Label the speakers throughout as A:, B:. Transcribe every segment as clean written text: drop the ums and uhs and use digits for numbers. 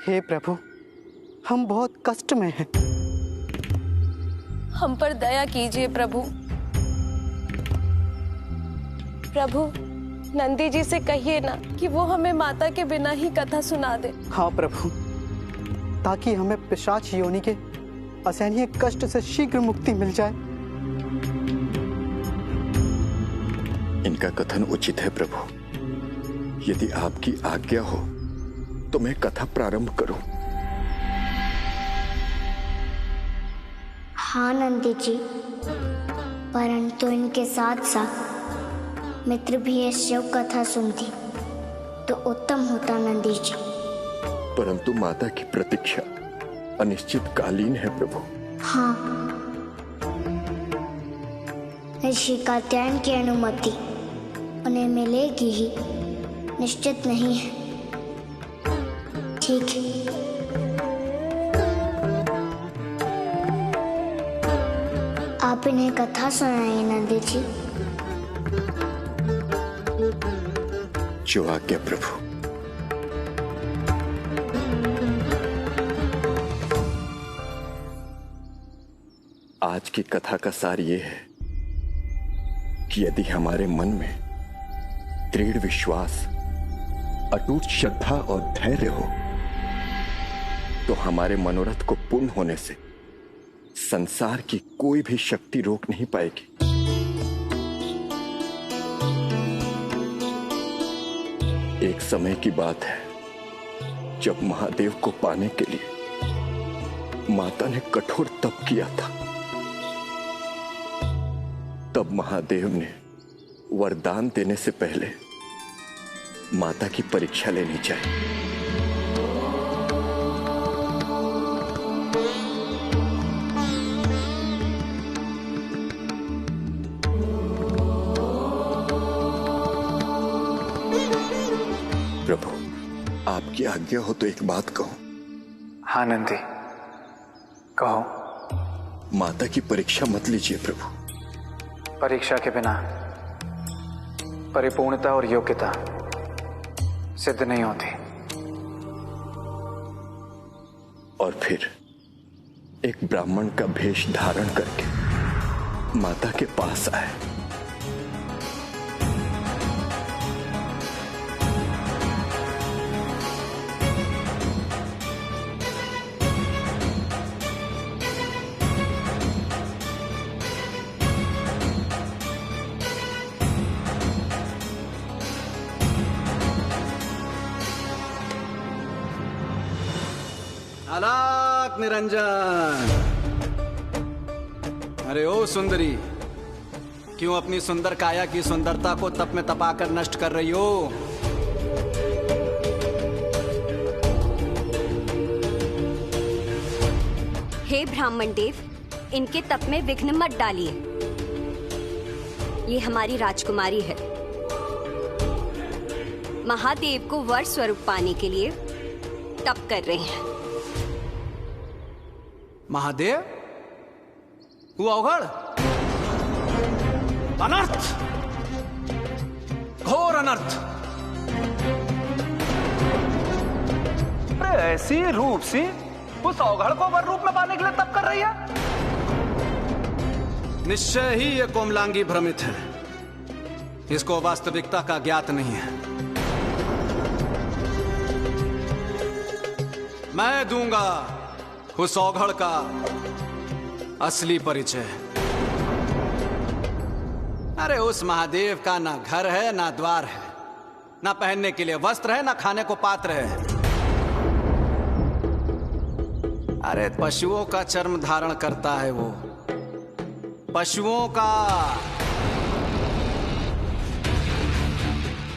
A: हे प्रभु, हम बहुत कष्ट में हैं।
B: हम पर दया कीजिए प्रभु। प्रभु, नंदी जी से कहिए ना कि वो हमें माता के बिना ही कथा सुना दे।
A: हाँ प्रभु, ताकि हमें पिशाच योनि के असहनीय कष्ट से शीघ्र मुक्ति मिल जाए।
C: इनका कथन उचित है प्रभु। यदि आपकी आज्ञा हो तो मैं कथा प्रारंभ करूं।
D: हाँ नंदी जी, परंतु इनके साथ साथ मित्र भी ये शिव कथा सुनती तो उत्तम होता नंदी जी।
C: परंतु माता की प्रतीक्षा अनिश्चित कालीन है प्रभु।
D: हाँ, ऋषि कात्यायन की अनुमति उन्हें मिलेगी ही निश्चित नहीं है। ठीक है, आप इन्हें कथा सुनाइए नंदी जी।
C: जो आज्ञा प्रभु। आज की कथा का सार ये है कि यदि हमारे मन में दृढ़ विश्वास, अटूट श्रद्धा और धैर्य हो तो हमारे मनोरथ को पूर्ण होने से संसार की कोई भी शक्ति रोक नहीं पाएगी। एक समय की बात है जब महादेव को पाने के लिए माता ने कठोर तप किया था। तब महादेव ने वरदान देने से पहले माता की परीक्षा लेनी चाहिए। प्रभु, आपकी आज्ञा हो तो एक बात कहूं।
E: हाँ नंदी, कहो।
C: माता की परीक्षा मत लीजिए प्रभु।
E: परीक्षा के बिना परिपूर्णता और योग्यता सिद्ध नहीं होती।
C: और फिर एक ब्राह्मण का भेष धारण करके माता के पास आए।
F: अलाक निरंजन। अरे ओ सुंदरी, क्यों अपनी सुंदर काया की सुंदरता को तप में तपाकर नष्ट कर रही हो?
G: हे ब्राह्मण देव, इनके तप में विघ्न मत डालिए। ये हमारी राजकुमारी है। महादेव को वर स्वरूप पाने के लिए तप कर रहे हैं।
F: महादेव? हुआ अवघड़? अनर्थ, घोर अनर्थ।
E: अरे ऐसी रूप सी उस अवघड़ को वर रूप में पाने के लिए तप कर रही है?
F: निश्चय ही ये कोमलांगी भ्रमित है। इसको वास्तविकता का ज्ञात नहीं है। मैं दूंगा उस अवघड़ का असली परिचय। अरे उस महादेव का ना घर है, ना द्वार है, ना पहनने के लिए वस्त्र है, ना खाने को पात्र है। अरे पशुओं का चर्म धारण करता है वो, पशुओं का।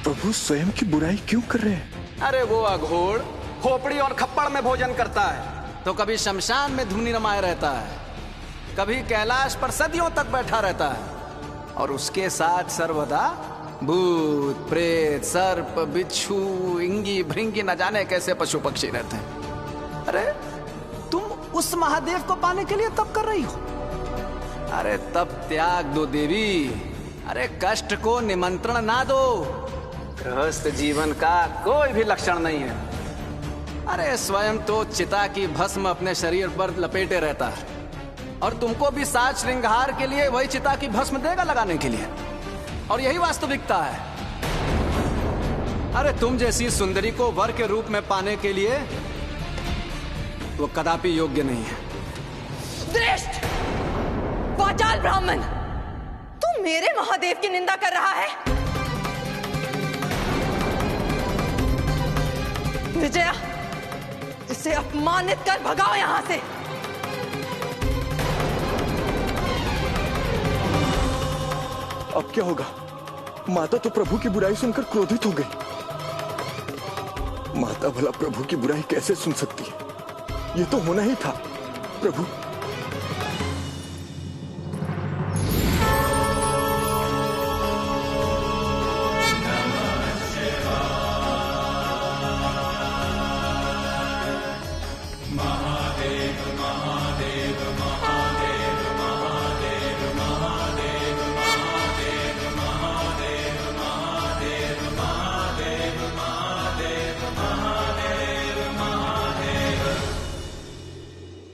C: प्रभु स्वयं की बुराई क्यों कर रहे हैं?
F: अरे वो अघोड़ खोपड़ी और खप्पड़ में भोजन करता है, तो कभी शमशान में धूनी रमाए रहता है, कभी कैलाश पर सदियों तक बैठा रहता है, और उसके साथ सर्वदा भूत, प्रेत, सर्प, बिच्छू, इंगी, भृंगी, न जाने कैसे पशु पक्षी रहते हैं। अरे तुम उस महादेव को पाने के लिए तप कर रही हो? अरे तप त्याग दो देवी। अरे कष्ट को निमंत्रण ना दो। गृहस्थ जीवन का कोई भी लक्षण नहीं है। अरे स्वयं तो चिता की भस्म अपने शरीर पर लपेटे रहता है, और तुमको भी साज श्रृंगार के लिए वही चिता की भस्म देगा लगाने के लिए, और यही वास्तविकता है। अरे तुम जैसी सुंदरी को वर के रूप में पाने के लिए वो कदापि योग्य नहीं है।
H: श्रेष्ठ वाचाल ब्राह्मण, तू मेरे महादेव की निंदा कर रहा है। विजया, इसे अपमानित कर भगाओ यहां से।
C: अब क्या होगा? माता तो प्रभु की बुराई सुनकर क्रोधित हो गई। माता भला प्रभु की बुराई कैसे सुन सकती है? ये तो होना ही था। प्रभु,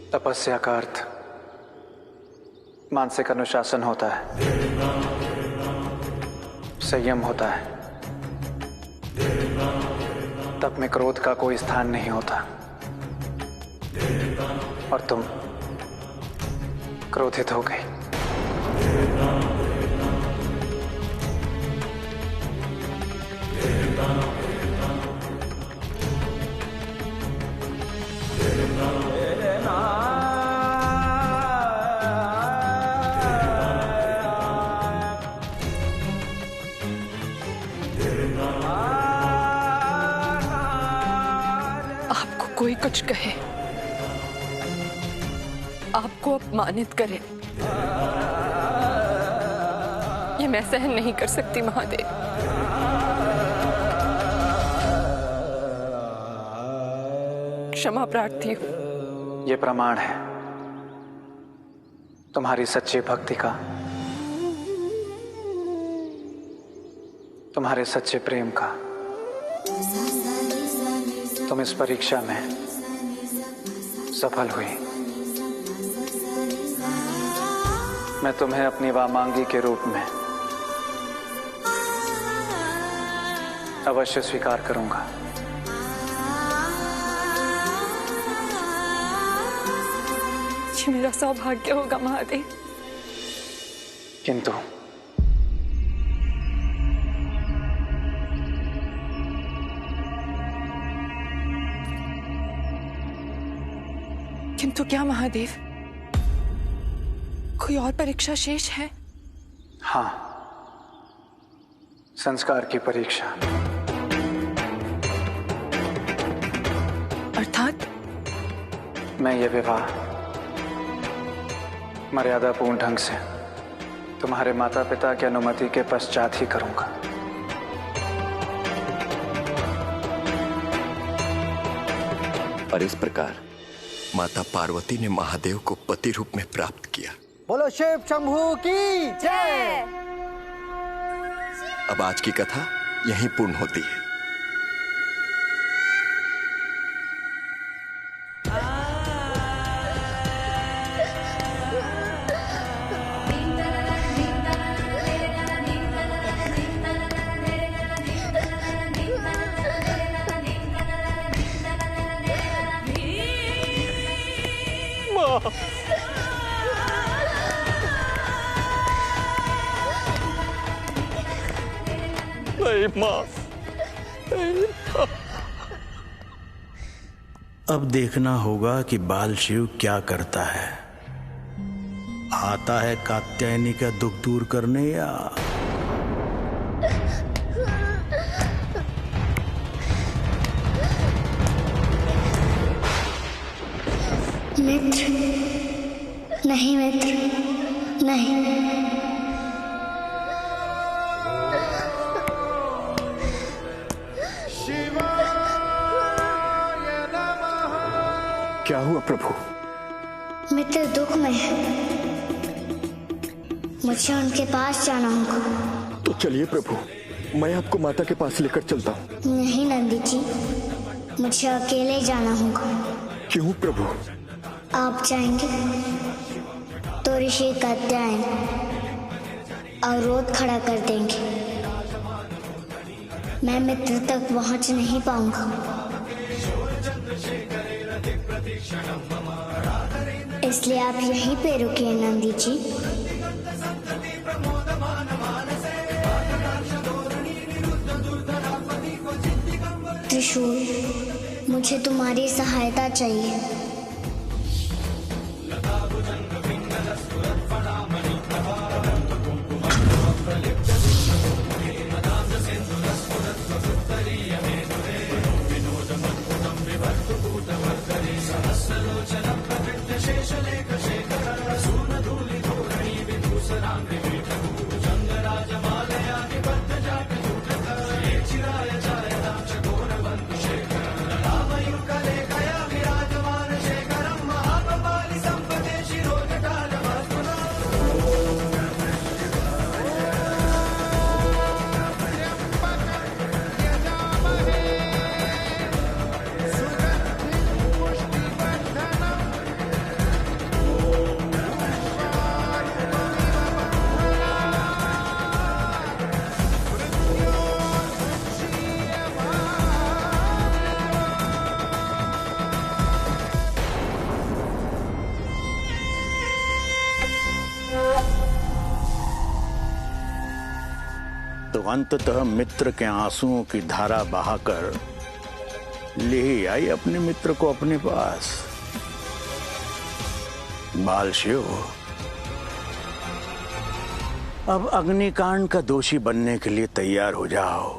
F: तपस्या का अर्थ मानसिक अनुशासन होता है, संयम होता है। तप में क्रोध का कोई स्थान नहीं होता, और तुम क्रोधित हो गई।
H: कोई कुछ कहे, आपको अपमानित करे, ये मैं सहन नहीं कर सकती महादेव। क्षमा प्रार्थी हूं।
F: ये प्रमाण है तुम्हारी सच्ची भक्ति का, तुम्हारे सच्चे प्रेम का। तुम इस परीक्षा में सफल हुई। मैं तुम्हें अपनी वामांगी के रूप में अवश्य स्वीकार करूंगा।
H: ये मेरा सौभाग्य होगा महादेव।
F: किंतु
H: किंतु क्या महादेव? कोई और परीक्षा शेष है?
F: हाँ, संस्कार की परीक्षा।
H: अर्थात?
F: मैं ये विवाह मर्यादापूर्ण ढंग से तुम्हारे माता पिता की अनुमति के पश्चात ही करूंगा।
C: और इस प्रकार माता पार्वती ने महादेव को पति रूप में प्राप्त किया।
A: बोलो शिव शंभू की जय।
C: अब आज की कथा यहीं पूर्ण होती है।
I: नहीं मां, अब देखना होगा कि बाल शिव क्या करता है। आता है कात्यायनी का दुख दूर करने या
D: मित्र? नहीं मित्र, नहीं।
C: क्या हुआ प्रभु?
D: मित्र दुख में है, मुझे उनके पास जाना होगा।
C: तो चलिए प्रभु, मैं आपको माता के पास लेकर चलता हूँ।
D: नहीं नंदी जी, मुझे अकेले जाना होगा।
C: क्यों प्रभु?
D: आप जाएंगे तो ऋषि कात्यायन अवरोध खड़ा कर देंगे। मैं मित्र तक पहुंच नहीं पाऊंगा। इसलिए आप यहीं पे रुकिए नंदी जी। त्रिशूल, मुझे तुम्हारी सहायता चाहिए।
I: तो अंततः मित्र के आंसुओं की धारा बहाकर ले आई अपने मित्र को अपने पास। बाल शिव, अब अग्निकांड का दोषी बनने के लिए तैयार हो जाओ।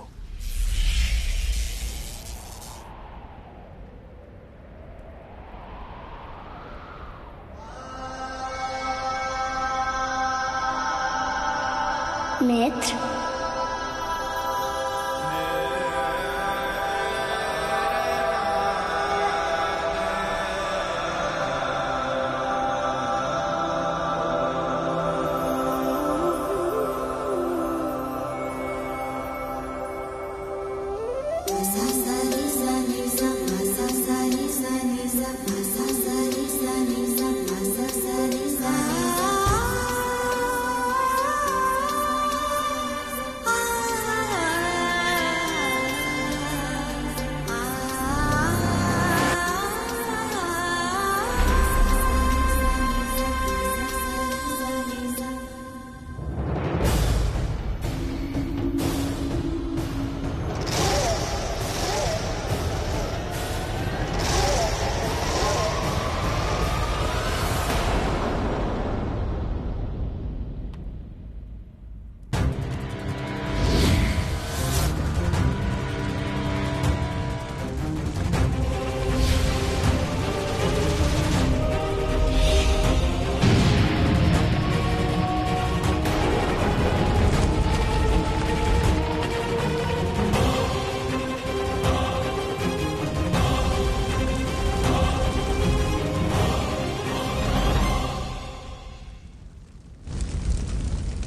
D: मित्र,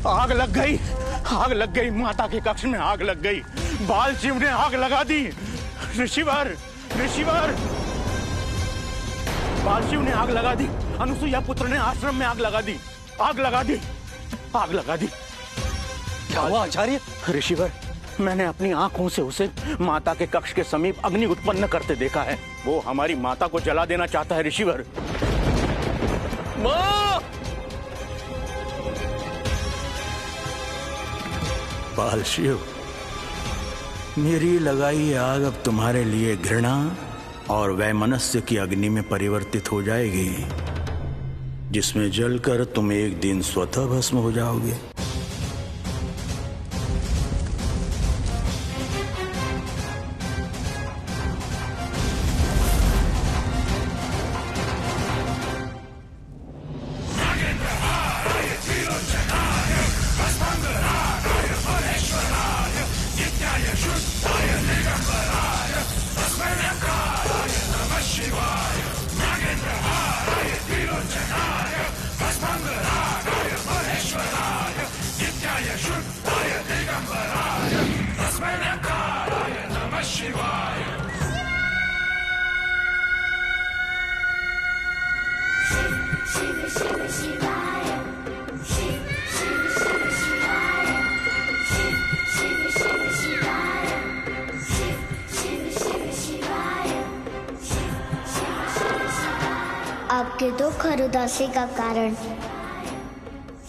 I: आग लग गई, आग लग गई, माता के कक्ष में आग लग गई। बाल शिव ने आग लगा दी। ऋषिवर, ऋषिवर, बाल शिव ने आग लगा दी। अनुसुईया पुत्र ने आश्रम में आग लगा दी, आग लगा दी, आग लगा दी।
A: क्या हुआ आचार्य?
I: ऋषिवर, मैंने अपनी आंखों से उसे माता के कक्ष के समीप अग्नि उत्पन्न करते देखा है। वो हमारी माता को जला देना चाहता है ऋषिवर।
A: माँ!
I: बाल शिव, मेरी लगाई आग अब तुम्हारे लिए घृणा और वैमनस्य की अग्नि में परिवर्तित हो जाएगी, जिसमें जलकर तुम एक दिन स्वतः भस्म हो जाओगे।
D: आपके दुख और उदासी का कारण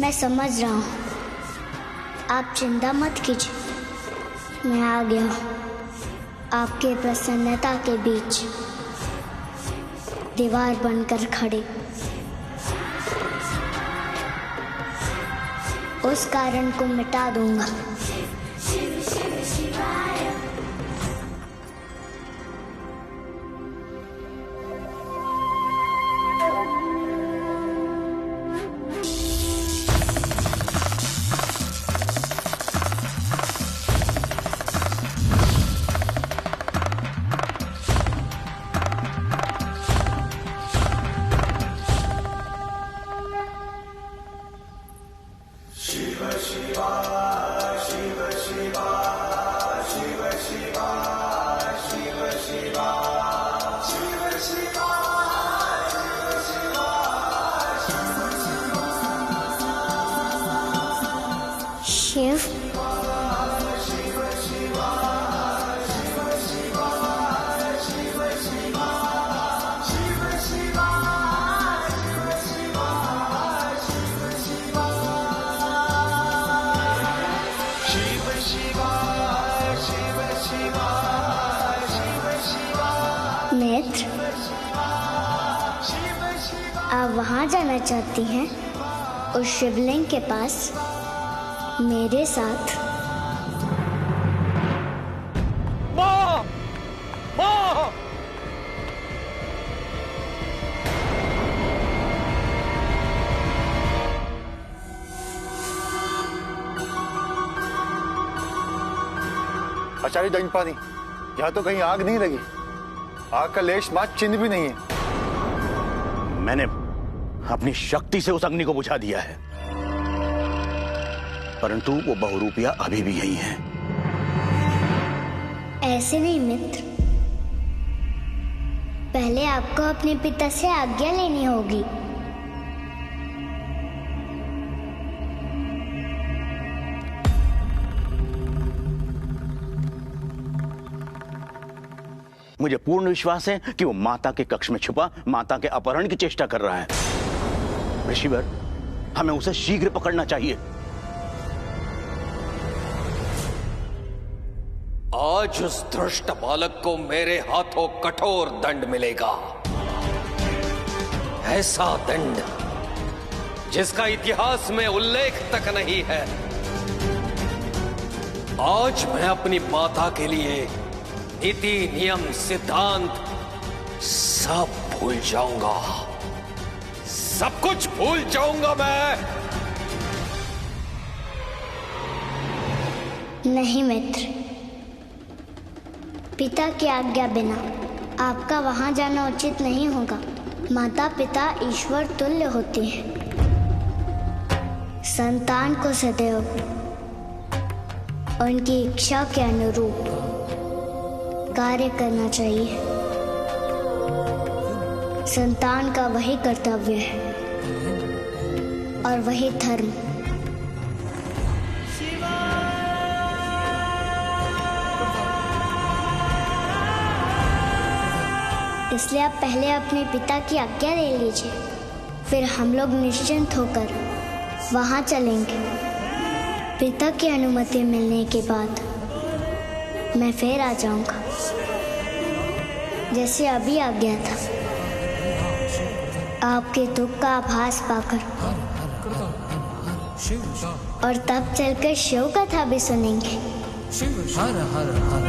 D: मैं समझ रहा हूँ। आप चिंता मत कीजिए, मैं आ गया हूँ। आपके प्रसन्नता के बीच दीवार बनकर खड़े, उस कारण को मिटा दूंगा। शिव, मित्र, आप वहां जाना चाहती हैं? उस शिवलिंग के पास मेरे साथ?
E: माँ! माँ!
J: आचार्य दंडपानी, यहाँ तो कहीं आग नहीं लगी। आग का लेश मात्र चिन्ह भी नहीं है।
I: मैंने अपनी शक्ति से उस अग्नि को बुझा दिया है, परंतु वो बहुरूपिया अभी भी यही है।
D: ऐसे नहीं मित्र, पहले आपको अपने पिता से आज्ञा लेनी होगी।
I: मुझे पूर्ण विश्वास है कि वो माता के कक्ष में छुपा माता के अपहरण की चेष्टा कर रहा है। ऋषिवर, हमें उसे शीघ्र पकड़ना चाहिए।
K: आज उस दुष्ट बालक को मेरे हाथों कठोर दंड मिलेगा, ऐसा दंड जिसका इतिहास में उल्लेख तक नहीं है। आज मैं अपनी माता के लिए नीति, नियम, सिद्धांत सब भूल जाऊंगा, सब कुछ भूल जाऊंगा मैं।
D: नहीं मित्र, पिता की आज्ञा बिना आपका वहां जाना उचित नहीं होगा। माता पिता ईश्वर तुल्य होते हैं। संतान को सदैव उनकी इच्छा के अनुरूप कार्य करना चाहिए। संतान का वही कर्तव्य है और वही धर्म। इसलिए आप पहले अपने पिता की आज्ञा ले लीजिए, फिर हम लोग निश्चिंत होकर वहां चलेंगे। पिता की अनुमति मिलने के बाद मैं फिर आ जाऊंगा, जैसे अभी आ गया था। आपके दुख का आभास पाकर और तब चलकर शिव कथा भी सुनेंगे।
L: हर हर हर